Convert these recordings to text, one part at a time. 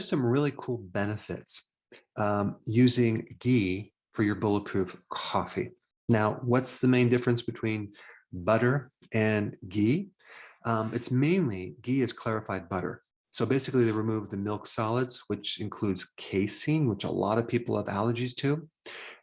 Some really cool benefits using ghee for your bulletproof coffee. Now, what's the main difference between butter and ghee? It's mainly ghee is clarified butter. So basically they remove the milk solids, which includes casein, which a lot of people have allergies to,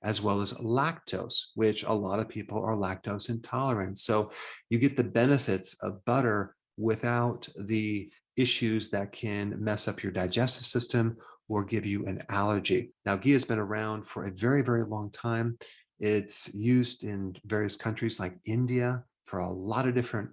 as well as lactose, which a lot of people are lactose intolerant. So you get the benefits of butter without the issues that can mess up your digestive system or give you an allergy. Now, ghee has been around for a very, very long time. It's used in various countries like India for a lot of different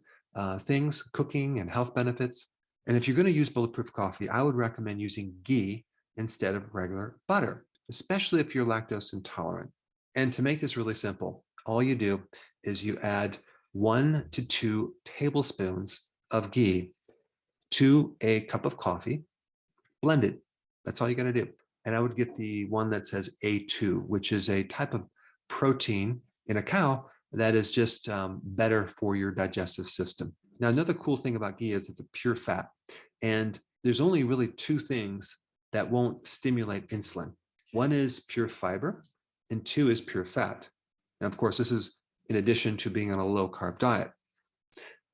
things, cooking and health benefits. And if you're going to use bulletproof coffee, I would recommend using ghee instead of regular butter, especially if you're lactose intolerant. And to make this really simple, all you do is you add 1 to 2 tablespoons of ghee to a cup of coffee, blend it. That's all you got to do. And I would get the one that says A2, which is a type of protein in a cow that is just better for your digestive system. Now, another cool thing about ghee is it's a pure fat. And there's only really 2 things that won't stimulate insulin. One is pure fiber, and 2 is pure fat. And of course, this is in addition to being on a low carb diet.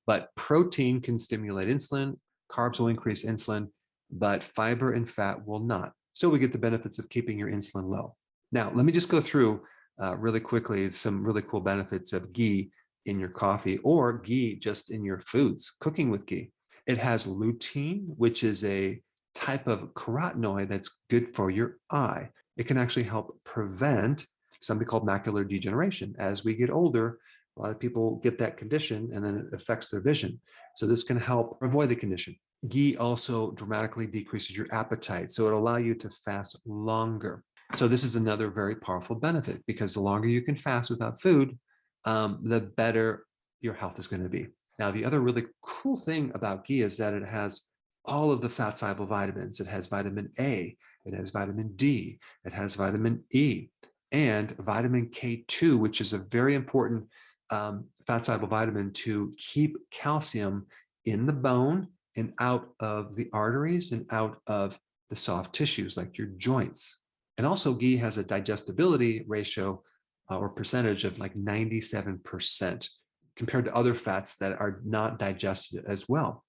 But protein can stimulate insulin, carbs will increase insulin, but fiber and fat will not. So we get the benefits of keeping your insulin low. Now, let me just go through really quickly some really cool benefits of ghee in your coffee or ghee just in your foods, cooking with ghee. It has lutein, which is a type of carotenoid that's good for your eye. It can actually help prevent something called macular degeneration. As we get older, a lot of people get that condition and then it affects their vision. So this can help avoid the condition. Ghee also dramatically decreases your appetite, so it'll allow you to fast longer. So this is another very powerful benefit because the longer you can fast without food, the better your health is going to be. Now, the other really cool thing about ghee is that it has all of the fat-soluble vitamins. It has vitamin A, it has vitamin D, it has vitamin E, and vitamin K2, which is a very important fat-soluble vitamin to keep calcium in the bone and out of the arteries and out of the soft tissues like your joints. And also ghee has a digestibility ratio or percentage of like 97% compared to other fats that are not digested as well.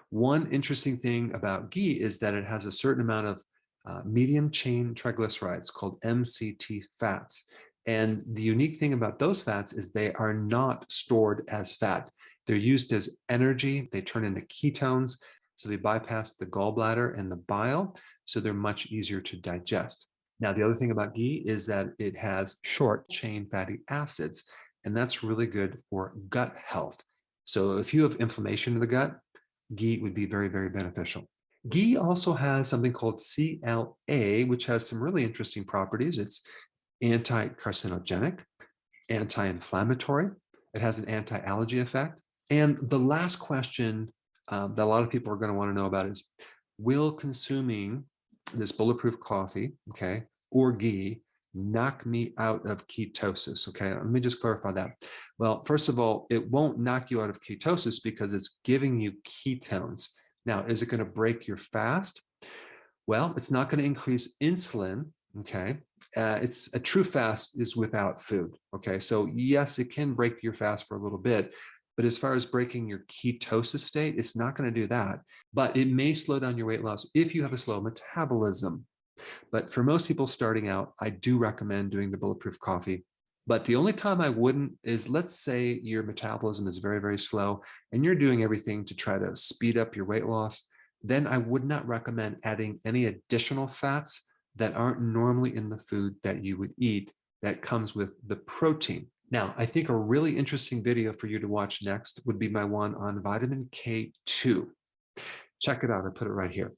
One interesting thing about ghee is that it has a certain amount of medium chain triglycerides called MCT fats. And the unique thing about those fats is they are not stored as fat. They're used as energy. They turn into ketones. So they bypass the gallbladder and the bile. So they're much easier to digest. Now, the other thing about ghee is that it has short chain fatty acids, and that's really good for gut health. So if you have inflammation in the gut, ghee would be very, very beneficial. Ghee also has something called CLA, which has some really interesting properties. It's anti-carcinogenic, anti-inflammatory. It has an anti-allergy effect. And the last question that a lot of people are going to want to know about is, will consuming this bulletproof coffee, okay, or ghee knock me out of ketosis? Okay, let me just clarify that. Well, first of all, it won't knock you out of ketosis because it's giving you ketones. Now, is it going to break your fast? Well, it's not going to increase insulin. Okay, it's a true fast is without food. Okay, so yes, it can break your fast for a little bit, but as far as breaking your ketosis state, it's not going to do that. But it may slow down your weight loss if you have a slow metabolism. But for most people starting out, I do recommend doing the bulletproof coffee. But the only time I wouldn't is, let's say your metabolism is very, very slow and you're doing everything to try to speed up your weight loss, then I would not recommend adding any additional fats that aren't normally in the food that you would eat that comes with the protein. Now, I think a really interesting video for you to watch next would be my one on vitamin K2. Check it out. I put it right here.